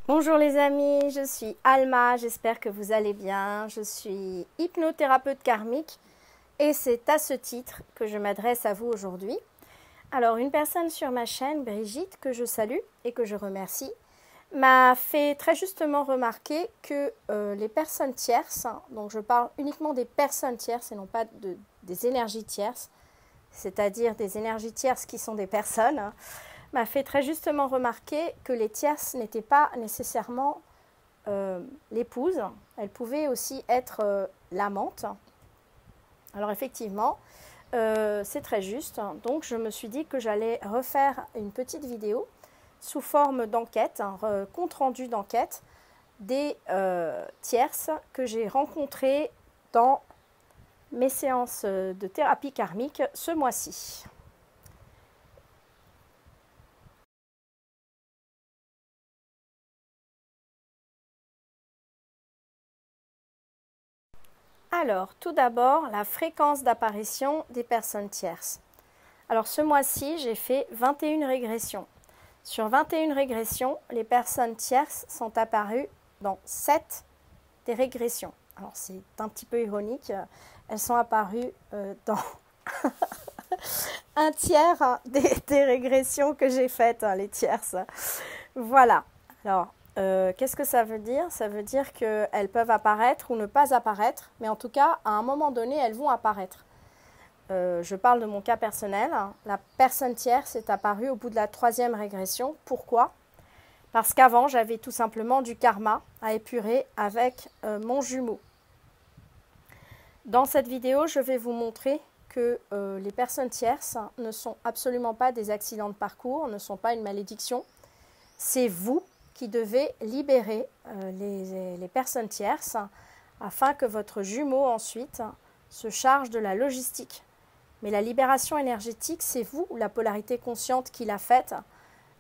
Bonjour les amis, je suis Alma, j'espère que vous allez bien. Je suis hypnothérapeute karmique et c'est à ce titre que je m'adresse à vous aujourd'hui. Alors une personne sur ma chaîne, Brigitte, que je salue et que je remercie, m'a fait très justement remarquer que les personnes tierces, donc je parle uniquement des personnes tierces et non pas des énergies tierces, c'est-à-dire des énergies tierces qui sont des personnes, m'a fait très justement remarquer que les tierces n'étaient pas nécessairement l'épouse, elle pouvait aussi être l'amante. Alors effectivement, c'est très juste. Donc je me suis dit que j'allais refaire une petite vidéo sous forme d'enquête, un compte rendu d'enquête des tierces que j'ai rencontrées dans mes séances de thérapie karmique ce mois-ci. Alors, tout d'abord, la fréquence d'apparition des personnes tierces. Alors, ce mois-ci, j'ai fait 21 régressions. Sur 21 régressions, les personnes tierces sont apparues dans 7 des régressions. Alors, c'est un petit peu ironique. Elles sont apparues dans un tiers des régressions que j'ai faites, les tierces. Voilà. Alors, qu'est-ce que ça veut dire? Ça veut dire qu'elles peuvent apparaître ou ne pas apparaître, mais en tout cas, à un moment donné, elles vont apparaître. Je parle de mon cas personnel. La personne tierce est apparue au bout de la 3e régression. Pourquoi? Parce qu'avant, j'avais tout simplement du karma à épurer avec mon jumeau. Dans cette vidéo, je vais vous montrer que les personnes tierces ne sont absolument pas des accidents de parcours, ne sont pas une malédiction. C'est vous qui devez libérer les personnes tierces afin que votre jumeau ensuite se charge de la logistique. Mais la libération énergétique, c'est vous, la polarité consciente, qui l'a faite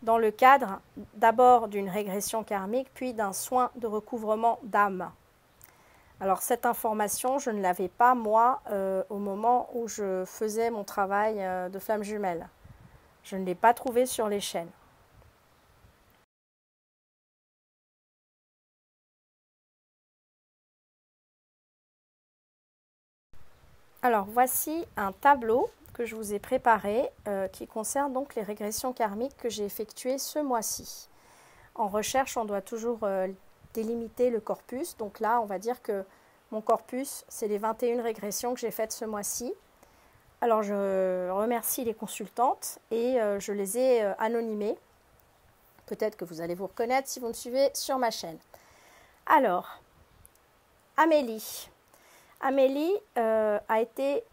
dans le cadre d'abord d'une régression karmique, puis d'un soin de recouvrement d'âme. Alors cette information, je ne l'avais pas moi au moment où je faisais mon travail de flamme jumelle. Je ne l'ai pas trouvée sur les chaînes. Alors voici un tableau que je vous ai préparé qui concerne donc les régressions karmiques que j'ai effectuées ce mois-ci. En recherche, on doit toujours délimiter le corpus. Donc là, on va dire que mon corpus, c'est les 21 régressions que j'ai faites ce mois-ci. Alors je remercie les consultantes et je les ai anonymées. Peut-être que vous allez vous reconnaître si vous me suivez sur ma chaîne. Alors, Amélie. Amélie a été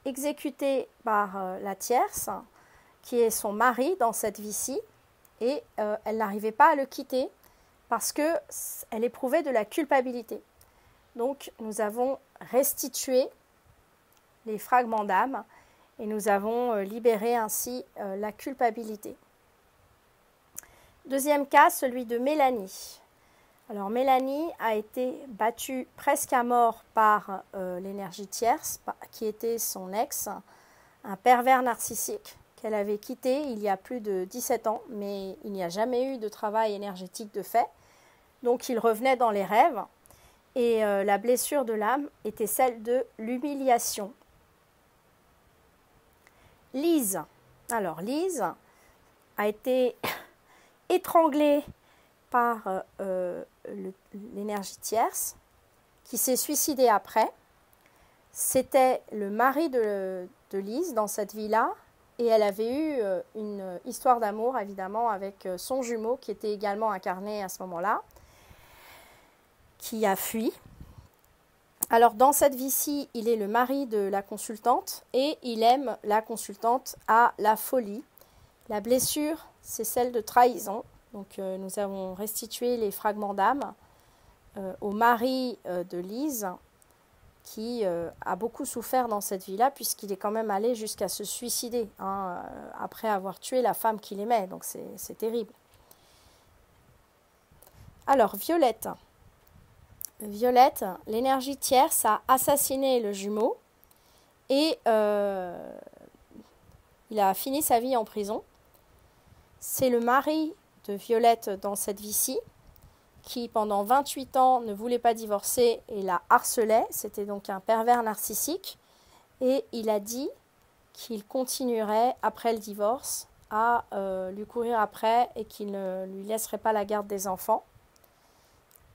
exécutée par la tierce, qui est son mari dans cette vie-ci, et elle n'arrivait pas à le quitter parce qu'elle éprouvait de la culpabilité. Donc nous avons restitué les fragments d'âme et nous avons libéré ainsi la culpabilité. Deuxième cas, celui de Mélanie. Alors Mélanie a été battue presque à mort par l'énergie tierce, qui était son ex, un pervers narcissique qu'elle avait quitté il y a plus de 17 ans, mais il n'y a jamais eu de travail énergétique de fait. Donc il revenait dans les rêves, et la blessure de l'âme était celle de l'humiliation. Lise. Alors Lise a été étranglée par l'énergie tierce, qui s'est suicidée après. C'était le mari de Lise dans cette vie-là, et elle avait eu une histoire d'amour évidemment avec son jumeau qui était également incarné à ce moment-là, qui a fui. Alors dans cette vie-ci, il est le mari de la consultante et il aime la consultante à la folie. La blessure, c'est celle de trahison. Donc nous avons restitué les fragments d'âme au mari de Lise, qui a beaucoup souffert dans cette vie-là, puisqu'il est quand même allé jusqu'à se suicider après avoir tué la femme qu'il aimait. Donc c'est terrible. Alors Violette. Violette, l'énergie tierce a assassiné le jumeau et il a fini sa vie en prison. C'est le mari de Violette dans cette vie-ci qui pendant 28 ans ne voulait pas divorcer et la harcelait. C'était donc un pervers narcissique. Et il a dit qu'il continuerait après le divorce à lui courir après et qu'il ne lui laisserait pas la garde des enfants.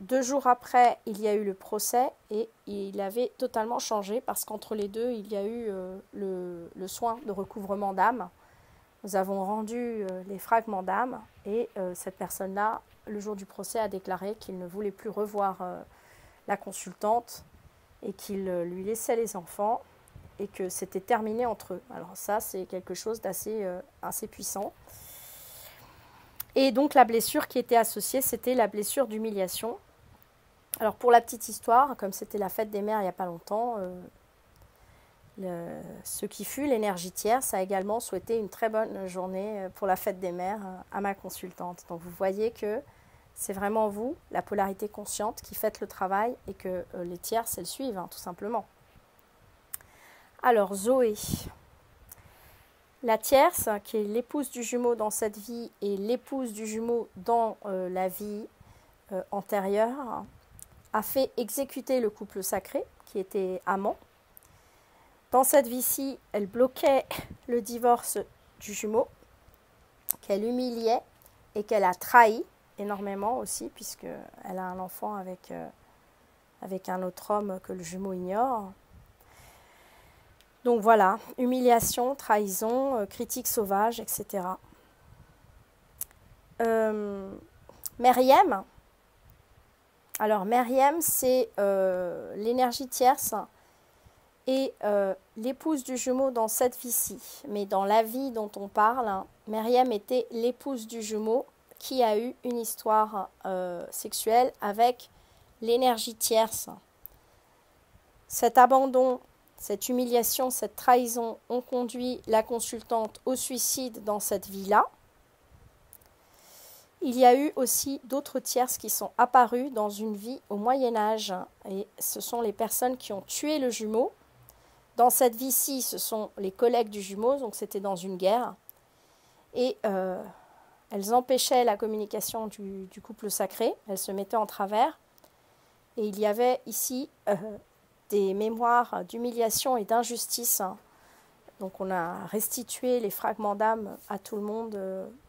2 jours après, il y a eu le procès et il avait totalement changé parce qu'entre les deux, il y a eu le soin de recouvrement d'âme. Nous avons rendu les fragments d'âme et cette personne-là, le jour du procès, a déclaré qu'il ne voulait plus revoir la consultante et qu'il lui laissait les enfants et que c'était terminé entre eux. Alors ça, c'est quelque chose d'assez assez puissant. Et donc la blessure qui était associée, c'était la blessure d'humiliation. Alors pour la petite histoire, comme c'était la fête des mères il n'y a pas longtemps, ce qui fut l'énergie tierce a également souhaité une très bonne journée pour la fête des mères à ma consultante. Donc vous voyez que c'est vraiment vous, la polarité consciente, qui faites le travail et que les tierces, elles suivent, tout simplement. Alors Zoé, la tierce, qui est l'épouse du jumeau dans cette vie et l'épouse du jumeau dans la vie antérieure, a fait exécuter le couple sacré qui était amant. Dans cette vie-ci, elle bloquait le divorce du jumeau, qu'elle humiliait et qu'elle a trahi énormément aussi, puisqu'elle a un enfant avec un autre homme que le jumeau ignore. Donc voilà, humiliation, trahison, critique sauvage, etc. Meriem, alors Meriem, c'est l'énergie tierce et l'épouse du jumeau dans cette vie-ci. Mais dans la vie dont on parle, Meriem était l'épouse du jumeau qui a eu une histoire sexuelle avec l'énergie tierce. Cet abandon, cette humiliation, cette trahison ont conduit la consultante au suicide dans cette vie-là. Il y a eu aussi d'autres tierces qui sont apparues dans une vie au Moyen-Âge. Et ce sont les personnes qui ont tué le jumeau. Dans cette vie-ci, ce sont les collègues du jumeau, donc c'était dans une guerre. Et elles empêchaient la communication du couple sacré. Elles se mettaient en travers. Et il y avait ici des mémoires d'humiliation et d'injustice. Donc on a restitué les fragments d'âme à tout le monde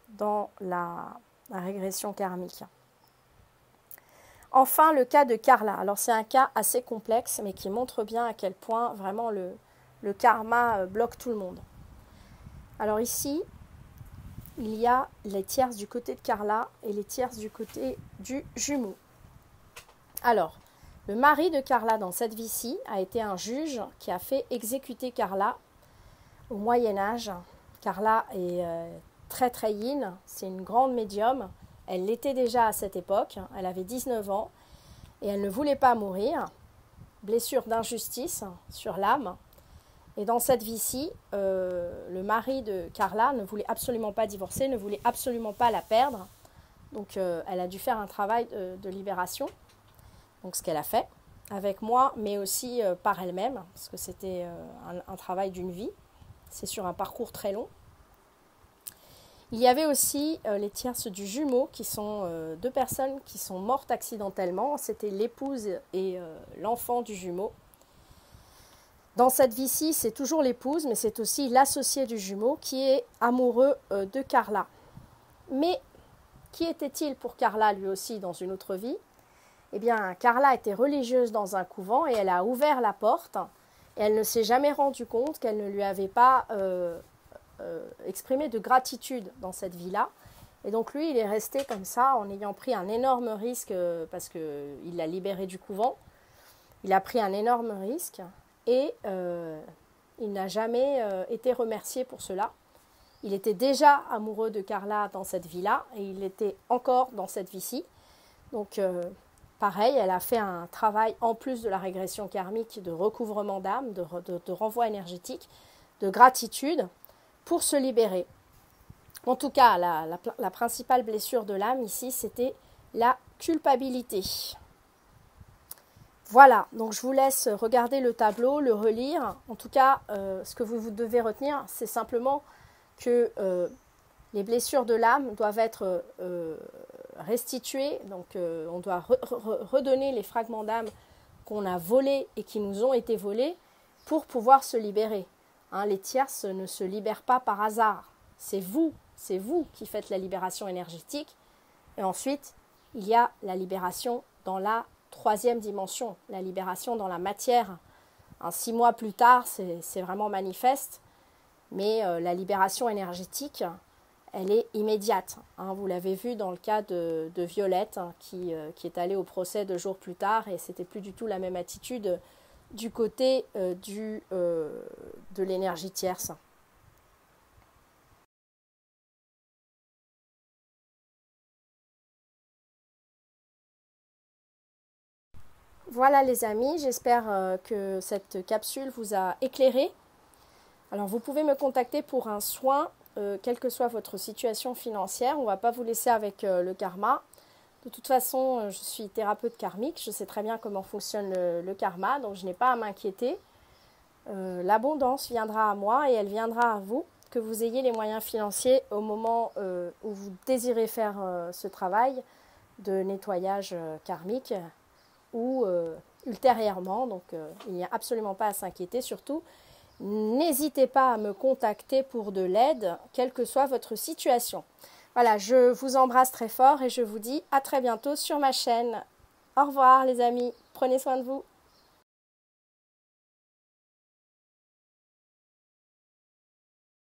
dans la régression karmique. Enfin, le cas de Carla. Alors c'est un cas assez complexe, mais qui montre bien à quel point vraiment le karma bloque tout le monde. Alors ici, il y a les tierces du côté de Carla et les tierces du côté du jumeau. Alors, le mari de Carla dans cette vie-ci a été un juge qui a fait exécuter Carla au Moyen-Âge. Carla est très très yin, c'est une grande médium. Elle l'était déjà à cette époque, elle avait 19 ans et elle ne voulait pas mourir. Blessure d'injustice sur l'âme. Et dans cette vie-ci, le mari de Carla ne voulait absolument pas divorcer, ne voulait absolument pas la perdre. Donc elle a dû faire un travail de libération. Donc ce qu'elle a fait avec moi, mais aussi par elle-même, parce que c'était un travail d'une vie. C'est sur un parcours très long. Il y avait aussi les tierces du jumeau, qui sont 2 personnes qui sont mortes accidentellement. C'était l'épouse et l'enfant du jumeau. Dans cette vie-ci, c'est toujours l'épouse, mais c'est aussi l'associé du jumeau qui est amoureux de Carla. Mais qui était-il pour Carla, lui aussi, dans une autre vie ? Eh bien, Carla était religieuse dans un couvent et elle a ouvert la porte et elle ne s'est jamais rendue compte qu'elle ne lui avait pas exprimé de gratitude dans cette vie-là. Et donc lui, il est resté comme ça en ayant pris un énorme risque parce qu'il l'a libéré du couvent. Il a pris un énorme risque et il n'a jamais été remercié pour cela. Il était déjà amoureux de Carla dans cette vie-là et il était encore dans cette vie-ci. Donc pareil, elle a fait un travail en plus de la régression karmique de recouvrement d'âme, de renvoi énergétique, de gratitude pour se libérer. En tout cas, la principale blessure de l'âme ici, c'était la culpabilité. Voilà, donc je vous laisse regarder le tableau, le relire. En tout cas, ce que vous devez retenir, c'est simplement que les blessures de l'âme doivent être restituer, donc on doit redonner les fragments d'âme qu'on a volés et qui nous ont été volés pour pouvoir se libérer. Hein, les tierces ne se libèrent pas par hasard. C'est vous qui faites la libération énergétique. Et ensuite, il y a la libération dans la troisième dimension, la libération dans la matière. 6 mois plus tard, c'est vraiment manifeste, mais la libération énergétique, elle est immédiate. Hein, vous l'avez vu dans le cas de Violette, qui est allée au procès 2 jours plus tard, et c'était plus du tout la même attitude du côté de l'énergie tierce. Voilà les amis, j'espère que cette capsule vous a éclairé. Alors vous pouvez me contacter pour un soin, quelle que soit votre situation financière. On ne va pas vous laisser avec le karma. De toute façon, je suis thérapeute karmique, je sais très bien comment fonctionne le karma, donc je n'ai pas à m'inquiéter. L'abondance viendra à moi et elle viendra à vous, que vous ayez les moyens financiers au moment où vous désirez faire ce travail de nettoyage karmique ou ultérieurement, donc il n'y a absolument pas à s'inquiéter. Surtout, n'hésitez pas à me contacter pour de l'aide, quelle que soit votre situation. Voilà, je vous embrasse très fort et je vous dis à très bientôt sur ma chaîne. Au revoir les amis, prenez soin de vous.